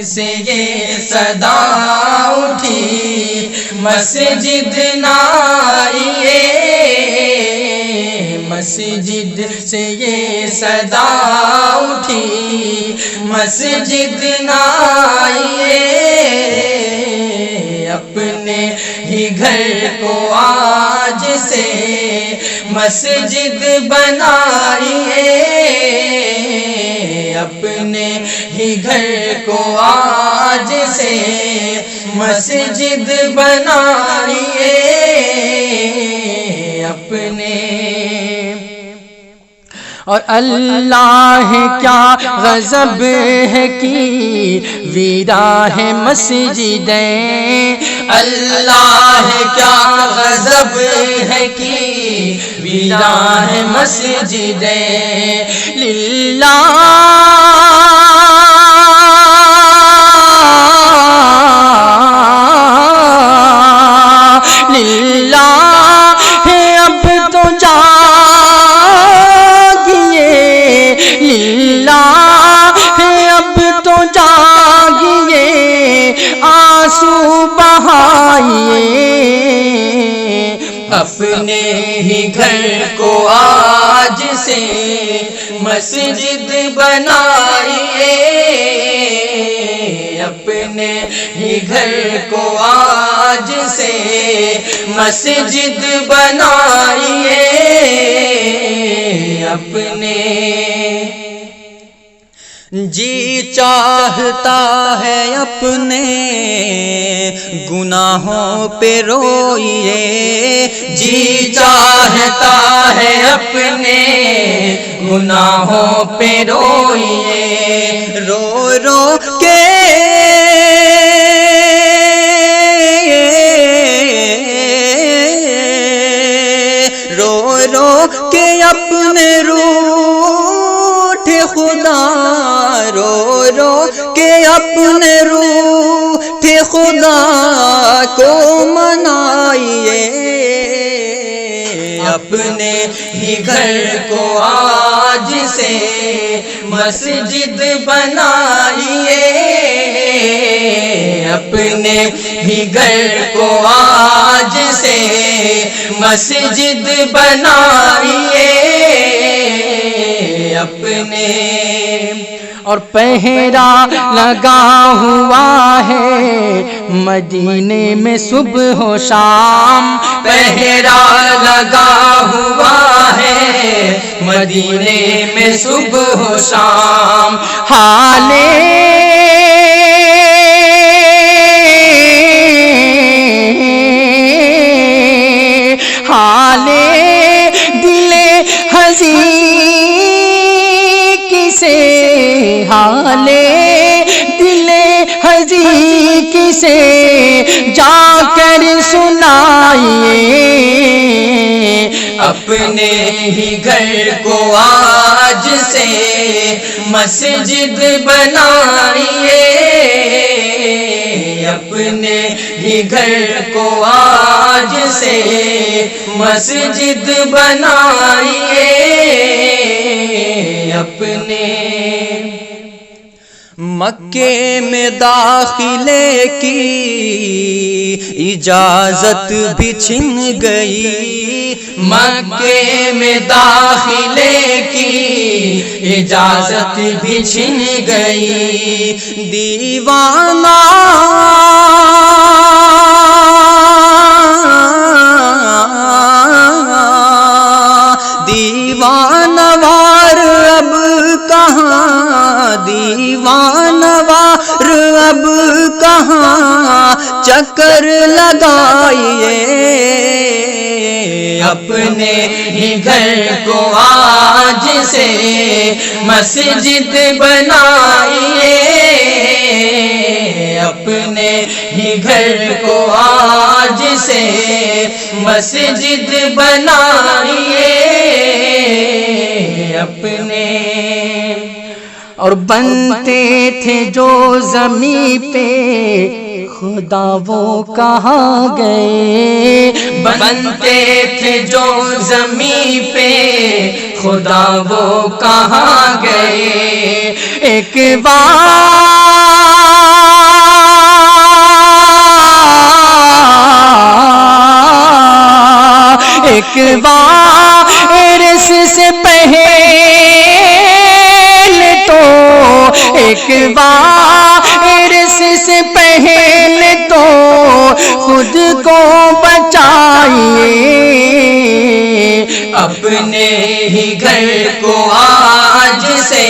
سے یہ صدا اٹھی مسجد نہ آئیے، مسجد سے یہ صدا اٹھی مسجد نہ آئیے، اپنے ہی گھر کو آج سے مسجد بنائیے، اپنے ہی گھر کو آج سے مسجد بنائیے، اپنے۔ اور اللہ کیا غضب ہے کی ویرا ہے مسجدیں، اللہ کیا غضب ہے کی ویرا ہے مسجدیں، للہ للہ ہے اب تو جاگیے، للہ ہے اب تو جاگیے، آنسو بہائیے، اپنے ہی گھر کو آج سے مسجد بنائیے، اپنے ہی گھر کو آج سے مسجد بنائیے، اپنے۔ جی چاہتا ہے اپنے گناہوں پہ روئیے، جی چاہتا ہے اپنے گناہوں پہ روئیے، رو رو کے رو رو کے اپنے روٹھ خدا، رو رو کے اپنے روٹھ خدا کو منائیے، اپنے ہی گھر کو آج سے مسجد بنائیے، اپنے ہی گھر کو آج سے مسجد بنائیے، اپنے۔ اور پہرا لگا ہوا ہے مدینے میں صبح و شام، پہرا لگا ہوا ہے مدینے میں صبح و شام، حالے حالے دل حزین کسے، حالے دل حزین کسے جا کر سنائیے، اپنے ہی گھر کو آج سے مسجد بنائیے، اپنے ہی گھر کو آج سے مسجد بنائیے، اپنے۔ مکے میں داخلے کی اجازت بھی چھن گئی، مکے میں داخلے کی اجازت بھی چھن گئی، دیوانہ دیوانہ وار اب کہاں، دیوانہ وار اب کہاں چکر لگائیے، اپنے ہی گھر کو آج سے مسجد بنائیے، اپنے ہی گھر کو آج سے مسجد بنائیے، اپنے۔ اور بنتے تھے جو زمین پہ خدا وہ کہاں گئے، بنتے تھے جو زمین پہ خدا وہ کہاں گئے، ایک بار وارث سے پہلے تو، ایک وارث سے پہلے تو خود کو بچائیے، اپنے ہی گھر کو آج سے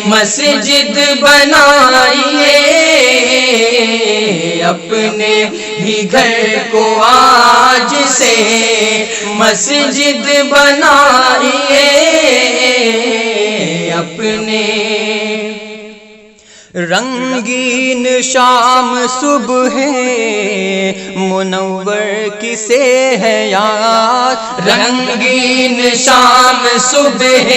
مسجد بنائیے، اپنے ہی گھر کو آج سے مسجد بنائیے، اپنے رنگین شام صبح منور کسے ہے یاد، رنگین شام صبح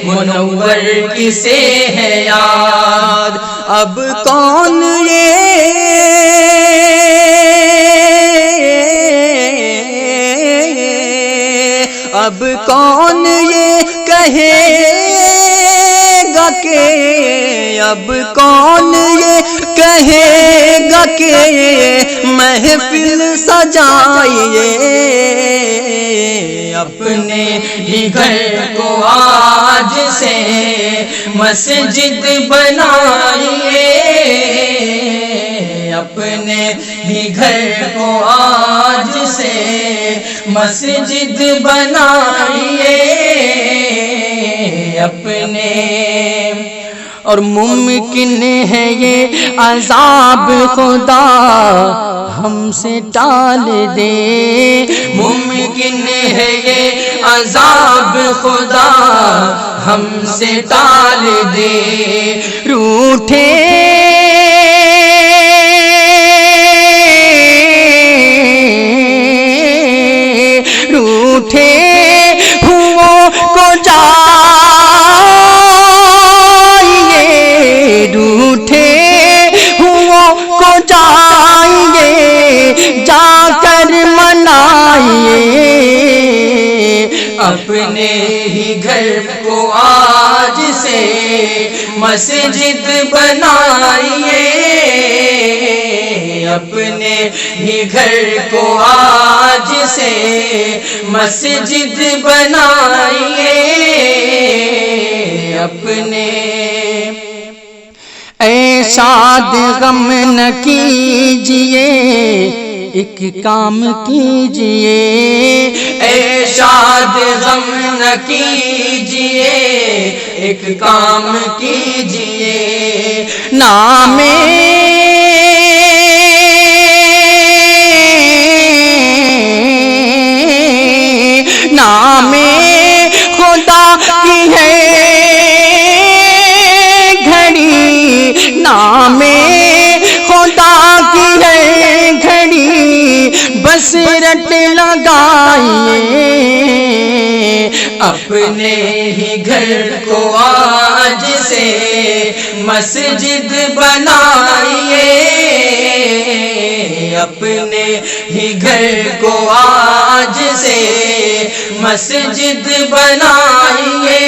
منور کسے ہے یاد، اب کون یہ اب کون یہ کہے گا کہ، اب کون یہ کہے گا کہ محفل سجائیے، اپنے ہی گھر کو آج سے مسجد بنائیے، اپنے ہی گھر کو آج سے مسجد بنائیے، اپنے اور ممکن ہے یہ عذاب خدا ہم سے ٹال دے، ممکن ہے یہ عذاب خدا ہم سے ٹال دے، روٹھے روٹھے ہوں کو روٹھے ہوں کو جائیے، جا کر منائیے، اپنے ہی گھر کو آج سے مسجد بنائیے، اپنے ہی گھر کو آج سے مسجد بنائیے، اپنے اے شاد غم نہ کیجئے ایک کام کیجئے، اے شاد غم نہ کیجئے ایک کام کیجئے، نام نام خدا کی ہے گھڑی، نام خدا کی ہے گھڑی، بس رٹ لگائیے، اپنے ہی گھر کو آج سے مسجد بنائیے، اپنے ہی گھر کو آج سے مسجد بنائیے۔